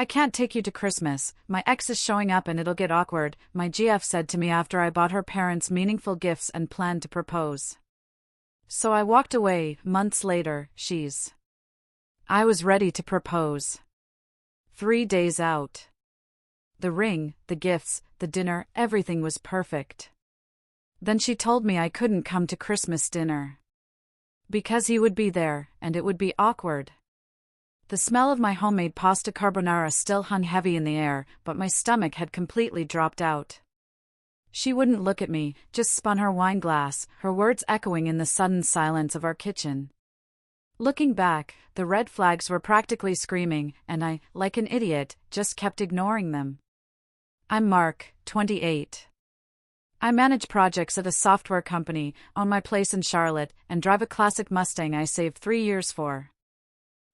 "I can't take you to Christmas, my ex is showing up and it'll get awkward," my GF said to me after I bought her parents meaningful gifts and planned to propose. So I walked away. Months later, I was ready to propose. 3 days out. The ring, the gifts, the dinner, everything was perfect. Then she told me I couldn't come to Christmas dinner because he would be there, and it would be awkward. The smell of my homemade pasta carbonara still hung heavy in the air, but my stomach had completely dropped out. She wouldn't look at me, just spun her wine glass, her words echoing in the sudden silence of our kitchen. Looking back, the red flags were practically screaming, and I, like an idiot, just kept ignoring them. I'm Mark, 28. I manage projects at a software company, own my place in Charlotte, and drive a classic Mustang I saved 3 years for.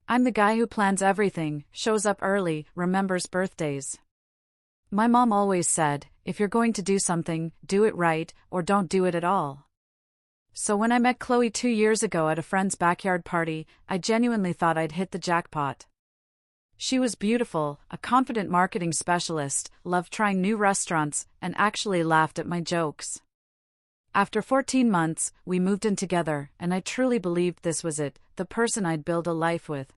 I'm the guy who plans everything, shows up early, remembers birthdays. My mom always said, if you're going to do something, do it right, or don't do it at all. So when I met Chloe 2 years ago at a friend's backyard party, I genuinely thought I'd hit the jackpot. She was beautiful, a confident marketing specialist, loved trying new restaurants, and actually laughed at my jokes. After 14 months, we moved in together, and I truly believed this was it, the person I'd build a life with.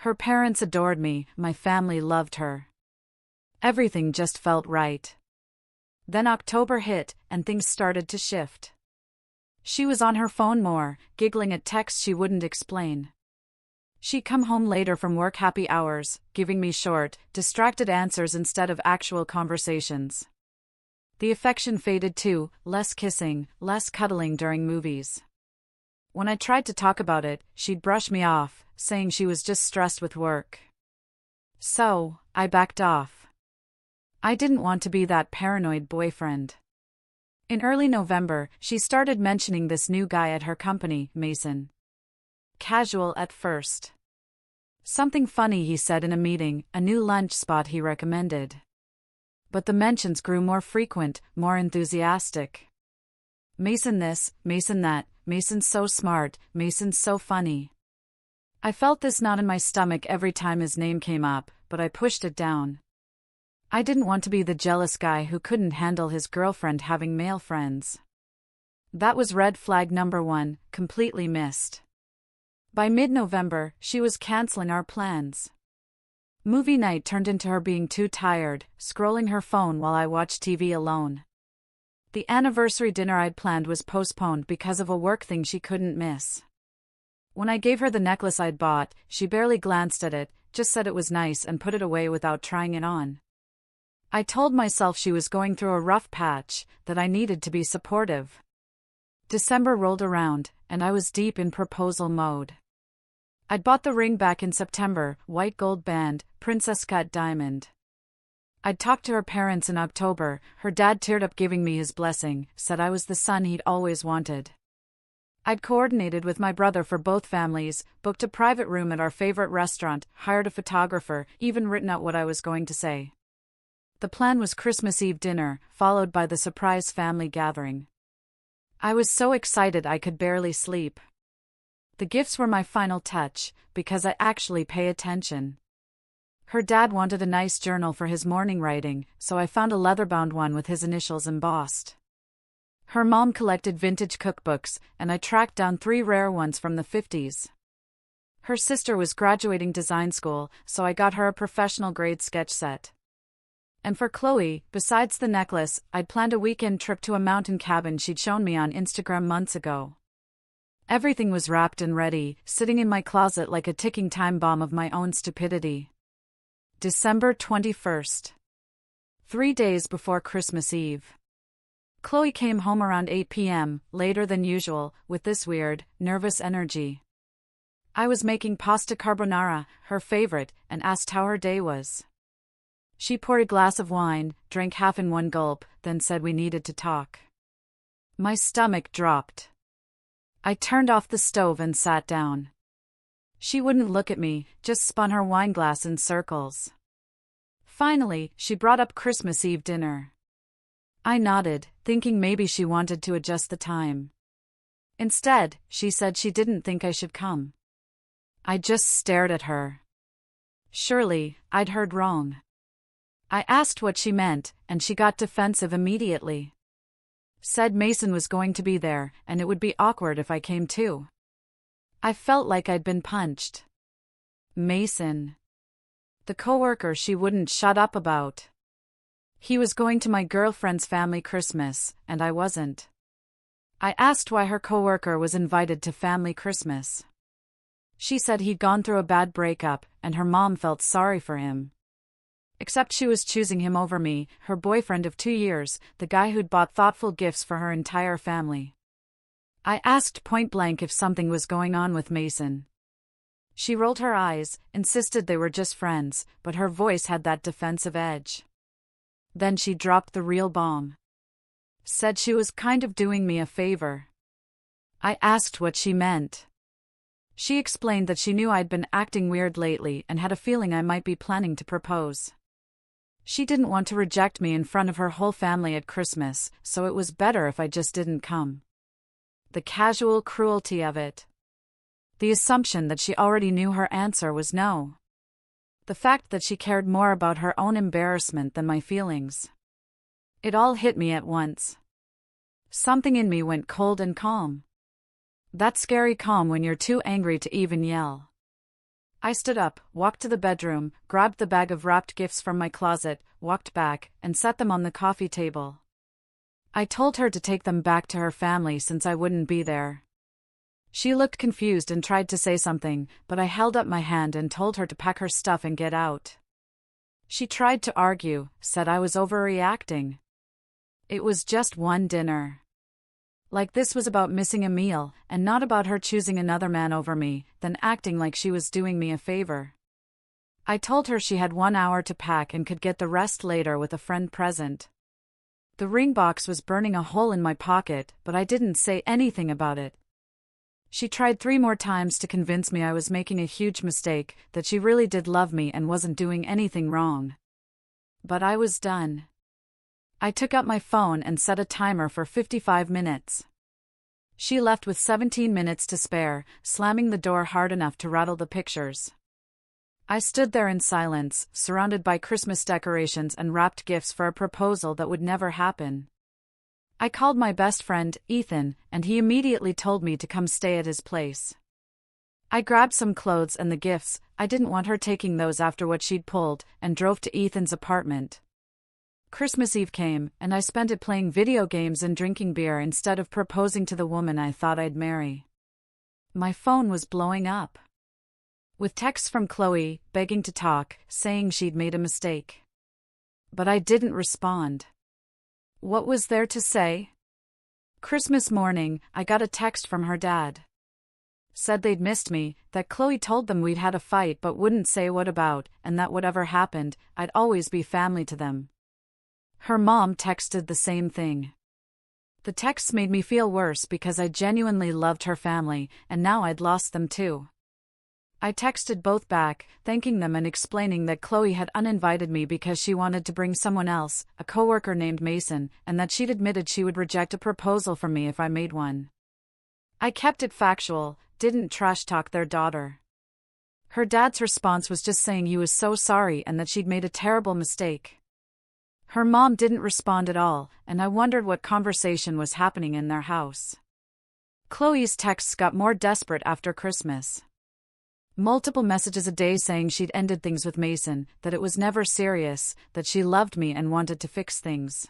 Her parents adored me, my family loved her. Everything just felt right. Then October hit, and things started to shift. She was on her phone more, giggling at texts she wouldn't explain. She'd come home later from work happy hours, giving me short, distracted answers instead of actual conversations. The affection faded too, less kissing, less cuddling during movies. When I tried to talk about it, she'd brush me off, saying she was just stressed with work. So, I backed off. I didn't want to be that paranoid boyfriend. In early November, she started mentioning this new guy at her company, Mason. Casual at first. Something funny he said in a meeting, a new lunch spot he recommended. But the mentions grew more frequent, more enthusiastic. Mason this, Mason that, Mason's so smart, Mason's so funny. I felt this knot in my stomach every time his name came up, but I pushed it down. I didn't want to be the jealous guy who couldn't handle his girlfriend having male friends. That was red flag number 1, completely missed. By mid-November, she was canceling our plans. Movie night turned into her being too tired, scrolling her phone while I watched TV alone. The anniversary dinner I'd planned was postponed because of a work thing she couldn't miss. When I gave her the necklace I'd bought, she barely glanced at it, just said it was nice and put it away without trying it on. I told myself she was going through a rough patch, that I needed to be supportive. December rolled around, and I was deep in proposal mode. I'd bought the ring back in September, white gold band, princess cut diamond. I'd talked to her parents in October, her dad teared up giving me his blessing, said I was the son he'd always wanted. I'd coordinated with my brother for both families, booked a private room at our favorite restaurant, hired a photographer, even written out what I was going to say. The plan was Christmas Eve dinner, followed by the surprise family gathering. I was so excited I could barely sleep. The gifts were my final touch, because I actually pay attention. Her dad wanted a nice journal for his morning writing, so I found a leather-bound one with his initials embossed. Her mom collected vintage cookbooks, and I tracked down 3 rare ones from the 50s. Her sister was graduating design school, so I got her a professional-grade sketch set. And for Chloe, besides the necklace, I'd planned a weekend trip to a mountain cabin she'd shown me on Instagram months ago. Everything was wrapped and ready, sitting in my closet like a ticking time bomb of my own stupidity. December 21st. 3 days before Christmas Eve. Chloe came home around 8 p.m., later than usual, with this weird, nervous energy. I was making pasta carbonara, her favorite, and asked how her day was. She poured a glass of wine, drank half in one gulp, then said we needed to talk. My stomach dropped. I turned off the stove and sat down. She wouldn't look at me, just spun her wine glass in circles. Finally, she brought up Christmas Eve dinner. I nodded, thinking maybe she wanted to adjust the time. Instead, she said she didn't think I should come. I just stared at her. Surely, I'd heard wrong. I asked what she meant, and she got defensive immediately. Said Mason was going to be there, and it would be awkward if I came too. I felt like I'd been punched. Mason. The coworker she wouldn't shut up about. He was going to my girlfriend's family Christmas, and I wasn't. I asked why her coworker was invited to family Christmas. She said he'd gone through a bad breakup, and her mom felt sorry for him. Except she was choosing him over me, her boyfriend of 2 years, the guy who'd bought thoughtful gifts for her entire family. I asked point-blank if something was going on with Mason. She rolled her eyes, insisted they were just friends, but her voice had that defensive edge. Then she dropped the real bomb. Said she was kind of doing me a favor. I asked what she meant. She explained that she knew I'd been acting weird lately and had a feeling I might be planning to propose. She didn't want to reject me in front of her whole family at Christmas, so it was better if I just didn't come. The casual cruelty of it. The assumption that she already knew her answer was no. The fact that she cared more about her own embarrassment than my feelings. It all hit me at once. Something in me went cold and calm. That scary calm when you're too angry to even yell. I stood up, walked to the bedroom, grabbed the bag of wrapped gifts from my closet, walked back, and set them on the coffee table. I told her to take them back to her family since I wouldn't be there. She looked confused and tried to say something, but I held up my hand and told her to pack her stuff and get out. She tried to argue, said I was overreacting. It was just one dinner. Like this was about missing a meal, and not about her choosing another man over me, then acting like she was doing me a favor. I told her she had 1 hour to pack and could get the rest later with a friend present. The ring box was burning a hole in my pocket, but I didn't say anything about it. She tried 3 more times to convince me I was making a huge mistake, that she really did love me and wasn't doing anything wrong. But I was done. I took up my phone and set a timer for 55 minutes. She left with 17 minutes to spare, slamming the door hard enough to rattle the pictures. I stood there in silence, surrounded by Christmas decorations and wrapped gifts for a proposal that would never happen. I called my best friend, Ethan, and he immediately told me to come stay at his place. I grabbed some clothes and the gifts, I didn't want her taking those after what she'd pulled, and drove to Ethan's apartment. Christmas Eve came, and I spent it playing video games and drinking beer instead of proposing to the woman I thought I'd marry. My phone was blowing up with texts from Chloe, begging to talk, saying she'd made a mistake. But I didn't respond. What was there to say? Christmas morning, I got a text from her dad. Said they'd missed me, that Chloe told them we'd had a fight but wouldn't say what about, and that whatever happened, I'd always be family to them. Her mom texted the same thing. The texts made me feel worse because I genuinely loved her family, and now I'd lost them too. I texted both back, thanking them and explaining that Chloe had uninvited me because she wanted to bring someone else, a coworker named Mason, and that she'd admitted she would reject a proposal from me if I made one. I kept it factual, didn't trash talk their daughter. Her dad's response was just saying he was so sorry and that she'd made a terrible mistake. Her mom didn't respond at all, and I wondered what conversation was happening in their house. Chloe's texts got more desperate after Christmas. Multiple messages a day saying she'd ended things with Mason, that it was never serious, that she loved me and wanted to fix things.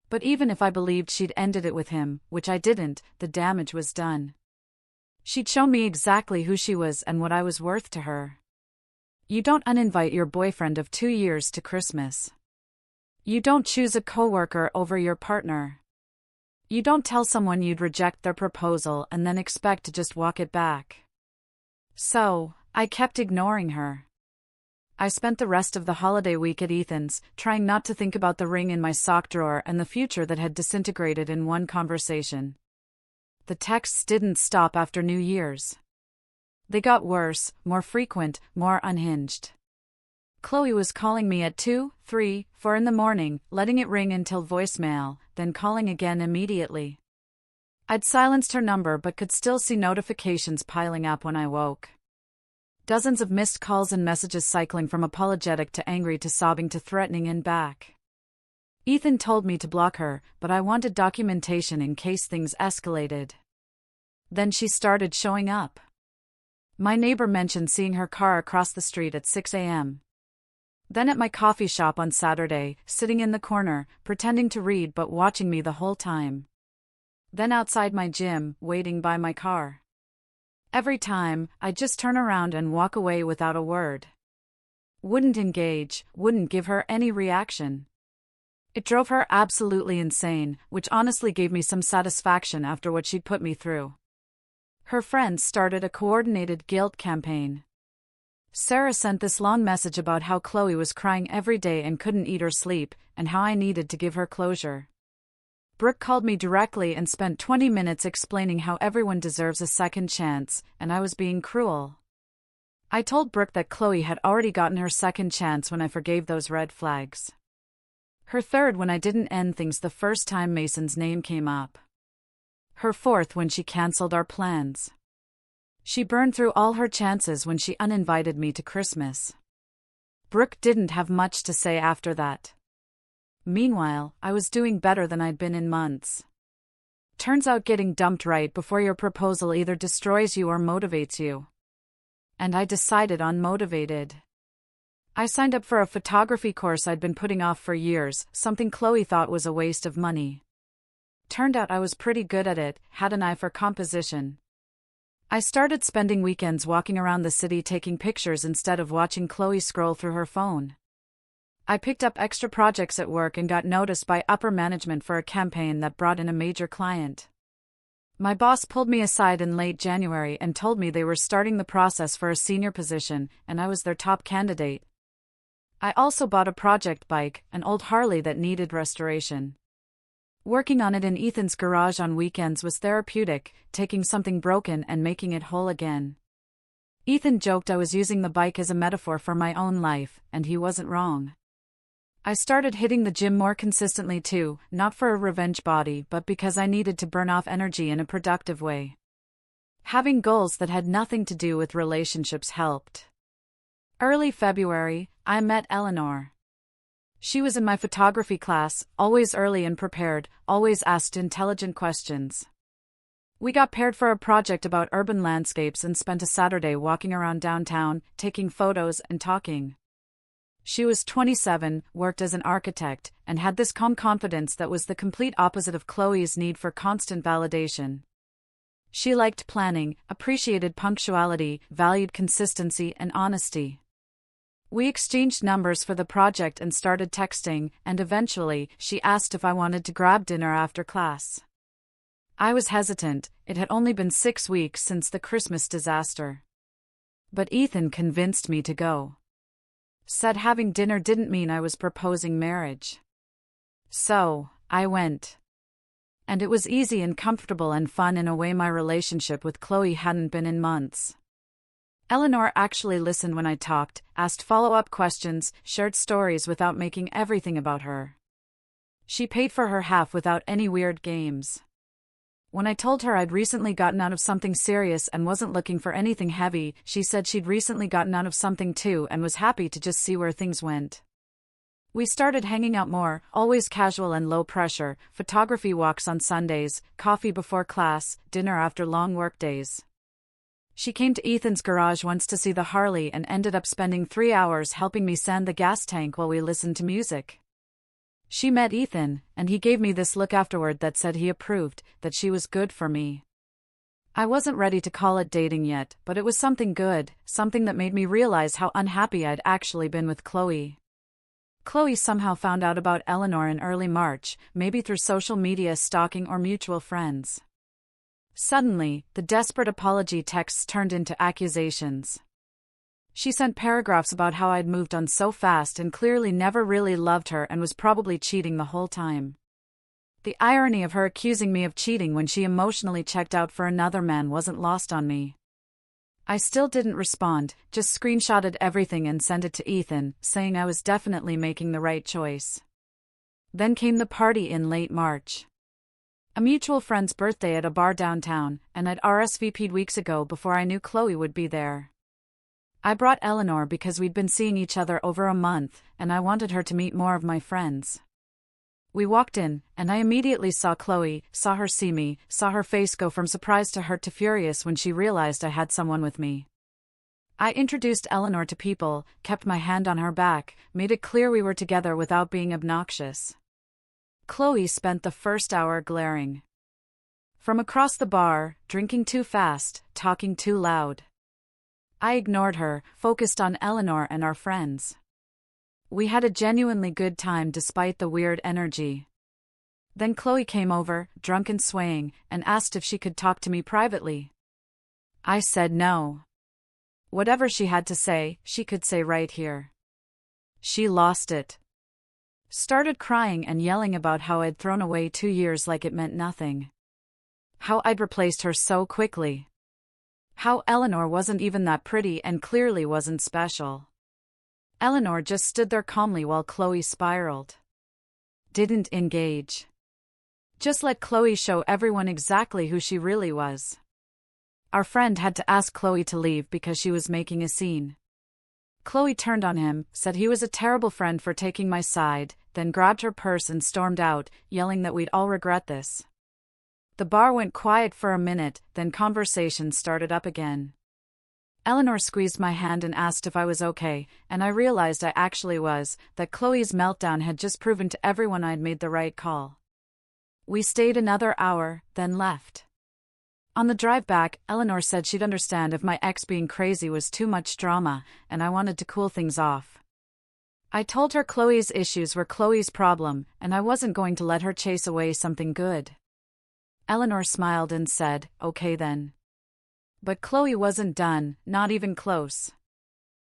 But even if I believed she'd ended it with him, which I didn't, the damage was done. She'd shown me exactly who she was and what I was worth to her. You don't uninvite your boyfriend of 2 years to Christmas. You don't choose a coworker over your partner. You don't tell someone you'd reject their proposal and then expect to just walk it back. So, I kept ignoring her. I spent the rest of the holiday week at Ethan's, trying not to think about the ring in my sock drawer and the future that had disintegrated in one conversation. The texts didn't stop after New Year's. They got worse, more frequent, more unhinged. Chloe was calling me at 2, 3, 4 in the morning, letting it ring until voicemail, then calling again immediately. I'd silenced her number but could still see notifications piling up when I woke. Dozens of missed calls and messages cycling from apologetic to angry to sobbing to threatening and back. Ethan told me to block her, but I wanted documentation in case things escalated. Then she started showing up. My neighbor mentioned seeing her car across the street at 6 a.m. Then at my coffee shop on Saturday, sitting in the corner, pretending to read but watching me the whole time. Then outside my gym, waiting by my car. Every time, I'd just turn around and walk away without a word. Wouldn't engage, wouldn't give her any reaction. It drove her absolutely insane, which honestly gave me some satisfaction after what she'd put me through. Her friends started a coordinated guilt campaign. Sarah sent this long message about how Chloe was crying every day and couldn't eat or sleep, and how I needed to give her closure. Brooke called me directly and spent 20 minutes explaining how everyone deserves a second chance, and I was being cruel. I told Brooke that Chloe had already gotten her second chance when I forgave those red flags. Her third when I didn't end things the first time Mason's name came up. Her fourth when she cancelled our plans. She burned through all her chances when she uninvited me to Christmas. Brooke didn't have much to say after that. Meanwhile, I was doing better than I'd been in months. Turns out getting dumped right before your proposal either destroys you or motivates you. And I decided on motivated. I signed up for a photography course I'd been putting off for years, something Chloe thought was a waste of money. Turned out I was pretty good at it, had an eye for composition. I started spending weekends walking around the city taking pictures instead of watching Chloe scroll through her phone. I picked up extra projects at work and got noticed by upper management for a campaign that brought in a major client. My boss pulled me aside in late January and told me they were starting the process for a senior position, and I was their top candidate. I also bought a project bike, an old Harley that needed restoration. Working on it in Ethan's garage on weekends was therapeutic, taking something broken and making it whole again. Ethan joked I was using the bike as a metaphor for my own life, and he wasn't wrong. I started hitting the gym more consistently too, not for a revenge body but because I needed to burn off energy in a productive way. Having goals that had nothing to do with relationships helped. Early February, I met Eleanor. She was in my photography class, always early and prepared, always asked intelligent questions. We got paired for a project about urban landscapes and spent a Saturday walking around downtown, taking photos and talking. She was 27, worked as an architect, and had this calm confidence that was the complete opposite of Chloe's need for constant validation. She liked planning, appreciated punctuality, valued consistency and honesty. We exchanged numbers for the project and started texting, and eventually, she asked if I wanted to grab dinner after class. I was hesitant, it had only been 6 weeks since the Christmas disaster. But Ethan convinced me to go. Said having dinner didn't mean I was proposing marriage. So, I went. And it was easy and comfortable and fun in a way my relationship with Chloe hadn't been in months. Eleanor actually listened when I talked, asked follow-up questions, shared stories without making everything about her. She paid for her half without any weird games. When I told her I'd recently gotten out of something serious and wasn't looking for anything heavy, she said she'd recently gotten out of something too and was happy to just see where things went. We started hanging out more, always casual and low pressure, photography walks on Sundays, coffee before class, dinner after long work days. She came to Ethan's garage once to see the Harley and ended up spending 3 hours helping me sand the gas tank while we listened to music. She met Ethan, and he gave me this look afterward that said he approved, that she was good for me. I wasn't ready to call it dating yet, but it was something good, something that made me realize how unhappy I'd actually been with Chloe. Chloe somehow found out about Eleanor in early March, maybe through social media stalking or mutual friends. Suddenly, the desperate apology texts turned into accusations. She sent paragraphs about how I'd moved on so fast and clearly never really loved her and was probably cheating the whole time. The irony of her accusing me of cheating when she emotionally checked out for another man wasn't lost on me. I still didn't respond, just screenshotted everything and sent it to Ethan, saying I was definitely making the right choice. Then came the party in late March. A mutual friend's birthday at a bar downtown, and I'd RSVP'd weeks ago before I knew Chloe would be there. I brought Eleanor because we'd been seeing each other over a month, and I wanted her to meet more of my friends. We walked in, and I immediately saw Chloe, saw her see me, saw her face go from surprised to hurt to furious when she realized I had someone with me. I introduced Eleanor to people, kept my hand on her back, made it clear we were together without being obnoxious. Chloe spent the first hour glaring from across the bar, drinking too fast, talking too loud. I ignored her, focused on Eleanor and our friends. We had a genuinely good time despite the weird energy. Then Chloe came over, drunk and swaying, and asked if she could talk to me privately. I said no. Whatever she had to say, she could say right here. She lost it. Started crying and yelling about how I'd thrown away 2 years like it meant nothing. How I'd replaced her so quickly. How Eleanor wasn't even that pretty and clearly wasn't special. Eleanor just stood there calmly while Chloe spiraled. Didn't engage. Just let Chloe show everyone exactly who she really was. Our friend had to ask Chloe to leave because she was making a scene. Chloe turned on him, said he was a terrible friend for taking my side, then grabbed her purse and stormed out, yelling that we'd all regret this. The bar went quiet for a minute, then conversation started up again. Eleanor squeezed my hand and asked if I was okay, and I realized I actually was, that Chloe's meltdown had just proven to everyone I'd made the right call. We stayed another hour, then left. On the drive back, Eleanor said she'd understand if my ex being crazy was too much drama, and I wanted to cool things off. I told her Chloe's issues were Chloe's problem, and I wasn't going to let her chase away something good. Eleanor smiled and said, okay then. But Chloe wasn't done, not even close.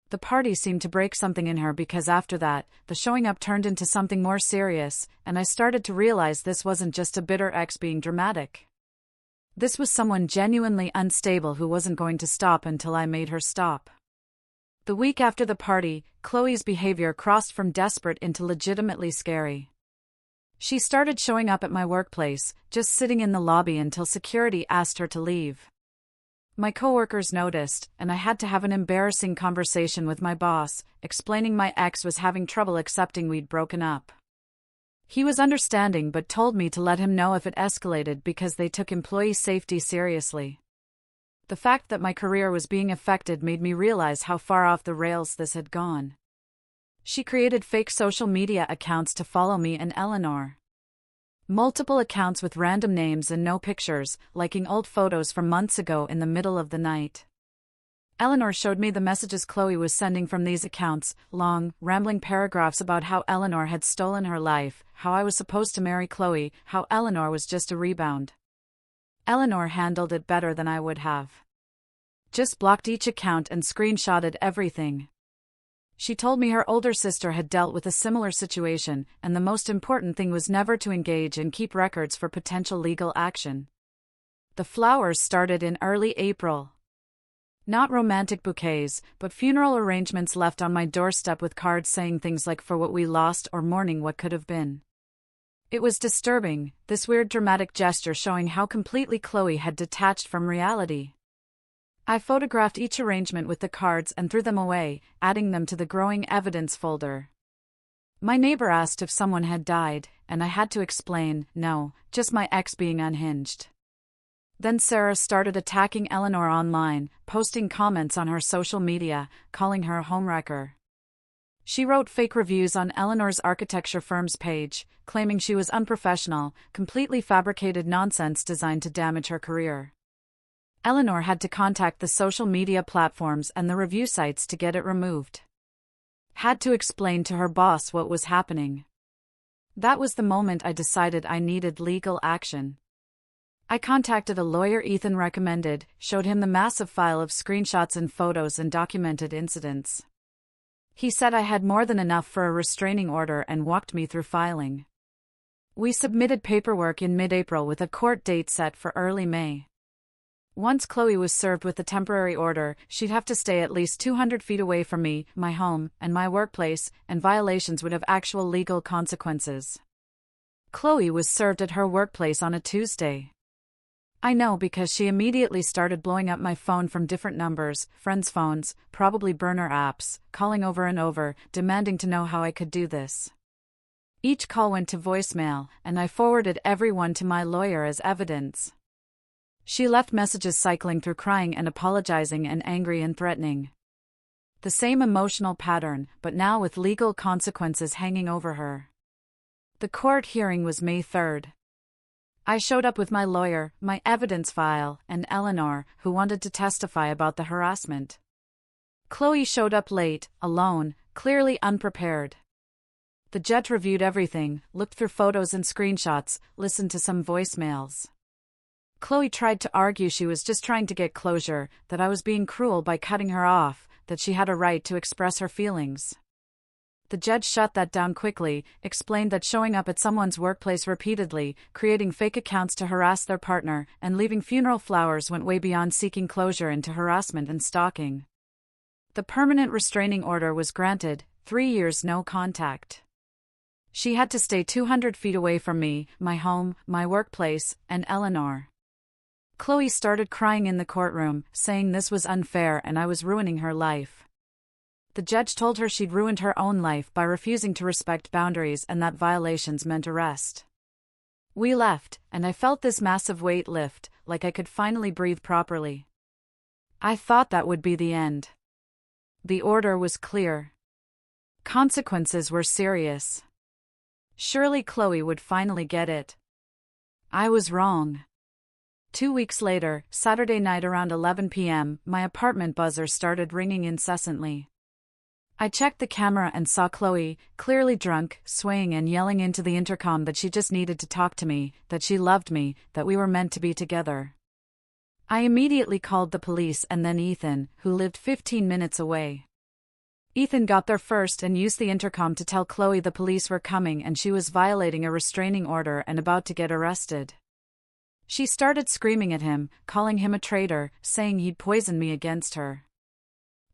The party seemed to break something in her because after that, the showing up turned into something more serious, and I started to realize this wasn't just a bitter ex being dramatic. This was someone genuinely unstable who wasn't going to stop until I made her stop. The week after the party, Chloe's behavior crossed from desperate into legitimately scary. She started showing up at my workplace, just sitting in the lobby until security asked her to leave. My coworkers noticed, and I had to have an embarrassing conversation with my boss, explaining my ex was having trouble accepting we'd broken up. He was understanding but told me to let him know if it escalated because they took employee safety seriously. The fact that my career was being affected made me realize how far off the rails this had gone. She created fake social media accounts to follow me and Eleanor. Multiple accounts with random names and no pictures, liking old photos from months ago in the middle of the night. Eleanor showed me the messages Chloe was sending from these accounts, long, rambling paragraphs about how Eleanor had stolen her life, how I was supposed to marry Chloe, how Eleanor was just a rebound. Eleanor handled it better than I would have. Just blocked each account and screenshotted everything. She told me her older sister had dealt with a similar situation, and the most important thing was never to engage and keep records for potential legal action. The flowers started in early April. Not romantic bouquets, but funeral arrangements left on my doorstep with cards saying things like "for what we lost" or "mourning what could have been." It was disturbing, this weird dramatic gesture showing how completely Chloe had detached from reality. I photographed each arrangement with the cards and threw them away, adding them to the growing evidence folder. My neighbor asked if someone had died, and I had to explain, no, just my ex being unhinged. Then Sarah started attacking Eleanor online, posting comments on her social media, calling her a homewrecker. She wrote fake reviews on Eleanor's architecture firm's page, claiming she was unprofessional, completely fabricated nonsense designed to damage her career. Eleanor had to contact the social media platforms and the review sites to get it removed. Had to explain to her boss what was happening. That was the moment I decided I needed legal action. I contacted a lawyer Ethan recommended, showed him the massive file of screenshots and photos and documented incidents. He said I had more than enough for a restraining order and walked me through filing. We submitted paperwork in mid-April with a court date set for early May. Once Chloe was served with the temporary order, she'd have to stay at least 200 feet away from me, my home, and my workplace, and violations would have actual legal consequences. Chloe was served at her workplace on a Tuesday. I know because she immediately started blowing up my phone from different numbers, friends' phones, probably burner apps, calling over and over, demanding to know how I could do this. Each call went to voicemail, and I forwarded every one to my lawyer as evidence. She left messages cycling through crying and apologizing and angry and threatening. The same emotional pattern, but now with legal consequences hanging over her. The court hearing was May 3rd. I showed up with my lawyer, my evidence file, and Eleanor, who wanted to testify about the harassment. Chloe showed up late, alone, clearly unprepared. The judge reviewed everything, looked through photos and screenshots, listened to some voicemails. Chloe tried to argue she was just trying to get closure, that I was being cruel by cutting her off, that she had a right to express her feelings. The judge shut that down quickly, explained that showing up at someone's workplace repeatedly, creating fake accounts to harass their partner, and leaving funeral flowers went way beyond seeking closure into harassment and stalking. The permanent restraining order was granted, 3 years no contact. She had to stay 200 feet away from me, my home, my workplace, and Eleanor. Chloe started crying in the courtroom, saying this was unfair and I was ruining her life. The judge told her she'd ruined her own life by refusing to respect boundaries and that violations meant arrest. We left, and I felt this massive weight lift, like I could finally breathe properly. I thought that would be the end. The order was clear. Consequences were serious. Surely Chloe would finally get it. I was wrong. 2 weeks later, Saturday night around 11 p.m., my apartment buzzer started ringing incessantly. I checked the camera and saw Chloe, clearly drunk, swaying and yelling into the intercom that she just needed to talk to me, that she loved me, that we were meant to be together. I immediately called the police and then Ethan, who lived 15 minutes away. Ethan got there first and used the intercom to tell Chloe the police were coming and she was violating a restraining order and about to get arrested. She started screaming at him, calling him a traitor, saying he'd poisoned me against her.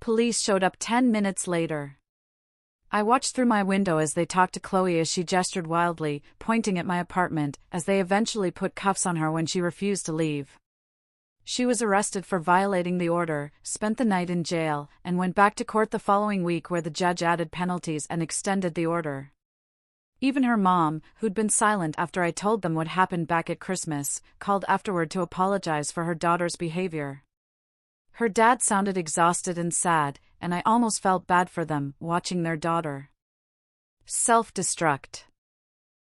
Police showed up 10 minutes later. I watched through my window as they talked to Chloe as she gestured wildly, pointing at my apartment, as they eventually put cuffs on her when she refused to leave. She was arrested for violating the order, spent the night in jail, and went back to court the following week where the judge added penalties and extended the order. Even her mom, who'd been silent after I told them what happened back at Christmas, called afterward to apologize for her daughter's behavior. Her dad sounded exhausted and sad, and I almost felt bad for them, watching their daughter self-destruct.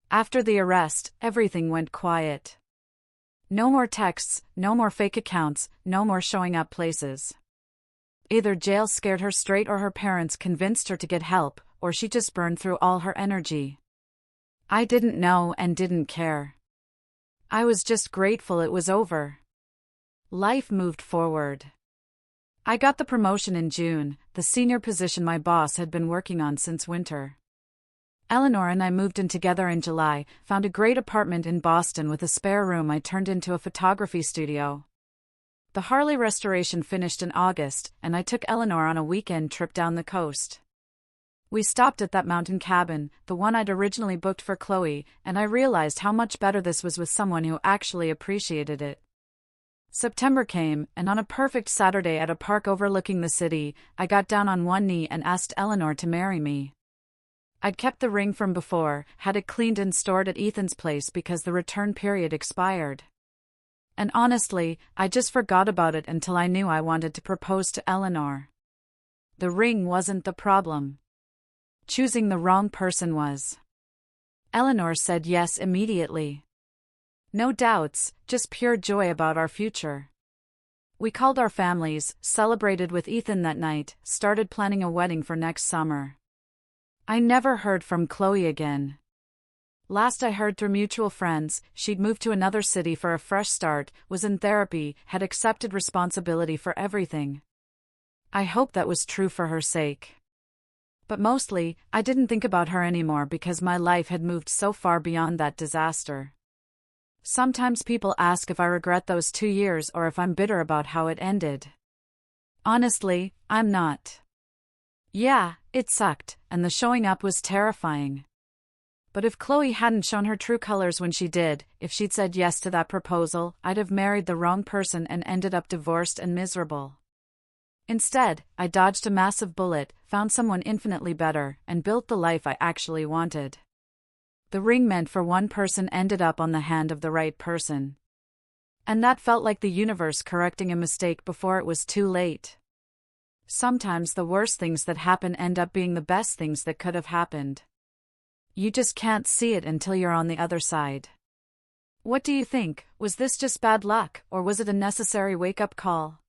After the arrest, everything went quiet. No more texts, no more fake accounts, no more showing up places. Either jail scared her straight or her parents convinced her to get help, or she just burned through all her energy. I didn't know and didn't care. I was just grateful it was over. Life moved forward. I got the promotion in June, the senior position my boss had been working on since winter. Eleanor and I moved in together in July, found a great apartment in Boston with a spare room I turned into a photography studio. The Harley restoration finished in August, and I took Eleanor on a weekend trip down the coast. We stopped at that mountain cabin, the one I'd originally booked for Chloe, and I realized how much better this was with someone who actually appreciated it. September came, and on a perfect Saturday at a park overlooking the city, I got down on one knee and asked Eleanor to marry me. I'd kept the ring from before, had it cleaned and stored at Ethan's place because the return period expired. And honestly, I just forgot about it until I knew I wanted to propose to Eleanor. The ring wasn't the problem. Choosing the wrong person was. Eleanor said yes immediately. No doubts, just pure joy about our future. We called our families, celebrated with Ethan that night, started planning a wedding for next summer. I never heard from Chloe again. Last I heard through mutual friends, she'd moved to another city for a fresh start, was in therapy, had accepted responsibility for everything. I hope that was true for her sake. But mostly, I didn't think about her anymore because my life had moved so far beyond that disaster. Sometimes people ask if I regret those 2 years or if I'm bitter about how it ended. Honestly, I'm not. Yeah, it sucked, and the showing up was terrifying. But if Chloe hadn't shown her true colors when she did, if she'd said yes to that proposal, I'd have married the wrong person and ended up divorced and miserable. Instead, I dodged a massive bullet, found someone infinitely better, and built the life I actually wanted. The ring meant for one person ended up on the hand of the right person. And that felt like the universe correcting a mistake before it was too late. Sometimes the worst things that happen end up being the best things that could have happened. You just can't see it until you're on the other side. What do you think? Was this just bad luck, or was it a necessary wake-up call?